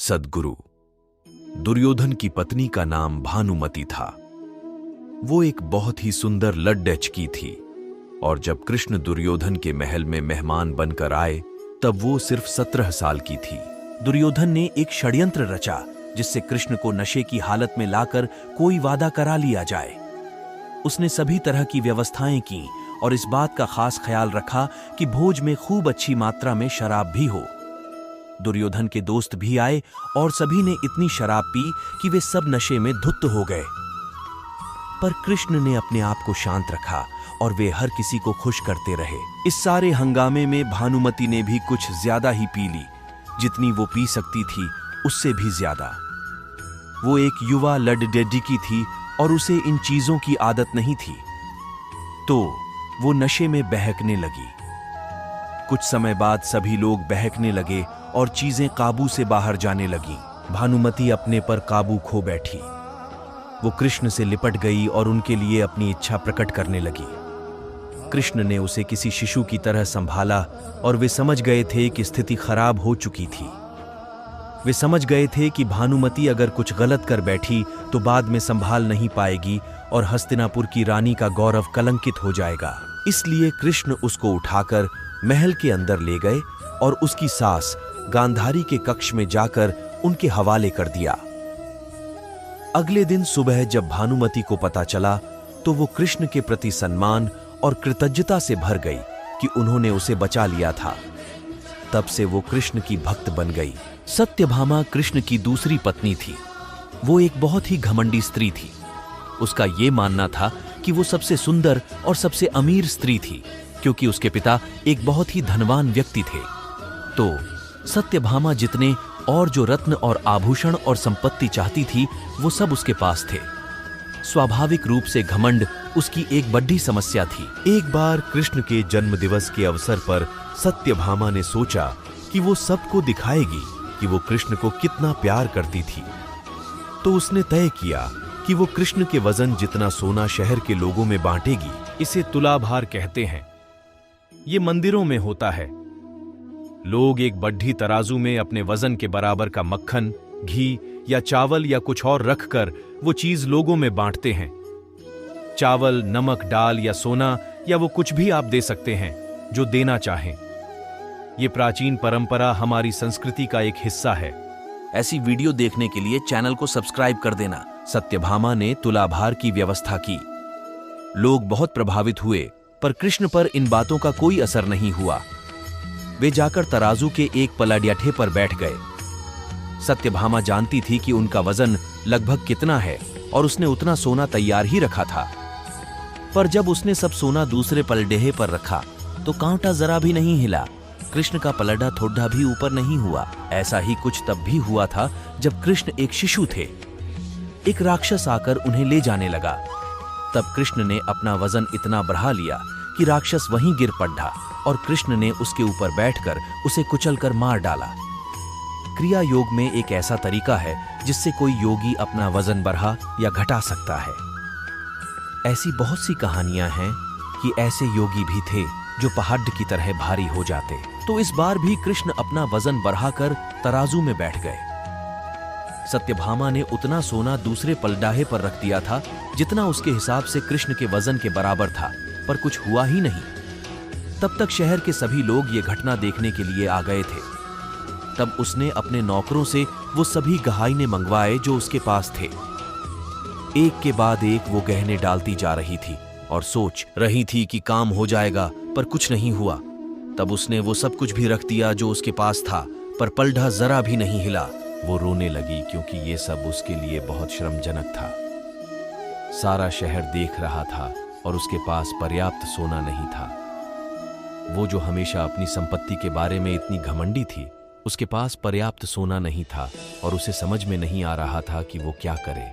सद्गुरु। दुर्योधन की पत्नी का नाम भानुमति था। वो एक बहुत ही सुंदर लड़की की थी और जब कृष्ण दुर्योधन के महल में मेहमान बनकर आए तब वो सिर्फ 17 साल की थी। दुर्योधन ने एक षड्यंत्र रचा जिससे कृष्ण को नशे की हालत में लाकर कोई वादा करा लिया जाए। उसने सभी तरह की व्यवस्थाएं की और इस बात का खास ख्याल रखा कि भोज में खूब अच्छी मात्रा में शराब भी हो। दुर्योधन के दोस्त भी आए और सभी ने इतनी शराब पी कि वे सब नशे में धुत हो गए। पर कृष्ण ने अपने आप को शांत रखा और वे हर किसी को खुश करते रहे। इस सारे हंगामे में भानुमति ने भी कुछ ज्यादा ही पी ली, जितनी वो पी सकती थी उससे भी ज्यादा। वो एक युवा लड़की थी और उसे इन चीजों की आदत नहीं थी, तो वो नशे में बहकने लगी। कुछ समय बाद सभी लोग बहकने लगे और चीजें काबू से बाहर जाने लगी। भानुमति अपने पर काबू खो बैठी। वो कृष्ण से लिपट गई और उनके लिए अपनी इच्छा प्रकट करने लगी। कृष्ण ने उसे किसी शिशु की तरह संभाला और वे समझ गए थे कि स्थिति खराब हो चुकी थी। वे समझ गए थे कि भानुमति अगर कुछ गलत कर बैठी तो बाद में संभाल नहीं पाएगी और हस्तिनापुर की रानी का गौरव कलंकित हो जाएगा। इसलिए कृष्ण उसको उठाकर महल के अंदर ले गए और उसकी सास गांधारी के कक्ष में जाकर उनके हवाले कर दिया। अगले दिन सुबह जब भानुमति को पता चला तो वो कृष्ण के प्रति सम्मान और कृतज्ञता से भर गई कि उन्होंने उसे बचा लिया था। तब से वो कृष्ण की भक्त बन गई। सत्यभामा कृष्ण की दूसरी पत्नी थी। वो एक बहुत ही घमंडी स्त्री थी। उसका ये मानना था कि वो सबसे सुंदर और सबसे अमीर स्त्री थी क्योंकि उसके पिता एक बहुत ही धनवान व्यक्ति थे। तो सत्यभामा जितने और जो रत्न और आभूषण और संपत्ति चाहती थी वो सब उसके पास थे। स्वाभाविक रूप से घमंड उसकी एक बड़ी समस्या थी। एक बार कृष्ण के जन्मदिवस के अवसर पर सत्यभामा ने सोचा कि वो सबको दिखाएगी कि वो कृष्ण को कितना प्यार करती थी। तो उसने तय किया कि वो कृष्ण के वजन जितना सोना शहर के लोगों में बांटेगी। इसे तुलाभार कहते हैं। ये मंदिरों में होता है। लोग एक बड्ढी तराजू में अपने वजन के बराबर का मक्खन, घी या चावल या कुछ और रखकर वो चीज लोगों में बांटते हैं। चावल, नमक, दाल या सोना या वो कुछ भी आप दे सकते हैं जो देना चाहें। ये प्राचीन परंपरा हमारी संस्कृति का एक हिस्सा है। ऐसी वीडियो देखने के लिए चैनल को सब्सक्राइब कर देना। सत्यभामा ने तुलाभार की व्यवस्था की। लोग बहुत प्रभावित हुए, पर कृष्ण पर इन बातों का कोई असर नहीं हुआ। वे जाकर तराजू के एक पलाड्याठे पर बैठ गए। सत्यभामा जानती थी कि उनका वजन लगभग कितना है और उसने उतना सोना तैयार ही रखा था। पर जब उसने सब सोना दूसरे पलडेहे पर रखा तो कांटा जरा भी नहीं हिला। कृष्ण का पलड़ा थोड़ा भी ऊपर नहीं हुआ। ऐसा ही कुछ तब भी हुआ था जब कृष्ण एक शिशु थे। एक राक्षस आकर उन्हें ले जाने लगा। तब कृष्ण ने अपना वजन इतना बढ़ा लिया कि राक्षस वहीं गिर पड़ा और कृष्ण ने उसके ऊपर बैठकर उसे कुचलकर मार डाला। क्रिया योग में एक ऐसा तरीका है जिससे कोई योगी अपना वजन बढ़ा या घटा सकता है। ऐसी बहुत सी कहानियां हैं कि ऐसे योगी भी थे जो पहाड़ की तरह भारी हो जाते। तो इस बार भी कृष्ण अपना वजन बढ़ाकर तराजू में बैठ गए। सत्यभामा ने उतना सोना दूसरे पलडाहे पर रख दिया था जितना उसके हिसाब से कृष्ण के वजन के बराबर था, पर कुछ हुआ ही नहीं। तब तक शहर के सभी लोग ये घटना देखने के लिए आ गए थे। तब उसने अपने नौकरों से वो सभी गहाइने मंगवाए जो उसके पास थे। एक के बाद एक वो गहने डालती जा रही थी और सोच रही थी कि काम हो जाएगा, पर कुछ नहीं हुआ। तब उसने वो सब कुछ भी रख दिया जो उसके पास था, पर पलड़ा जरा भी नहीं हिला। वो रोने लगी क्योंकि ये सब उसके लिए बहुत श्रमजनक था। सारा शहर देख रहा था और उसके पास पर्याप्त सोना नहीं था। वो जो हमेशा अपनी संपत्ति के बारे में इतनी घमंडी थी, उसके पास पर्याप्त सोना नहीं था और उसे समझ में नहीं आ रहा था कि वो क्या करे।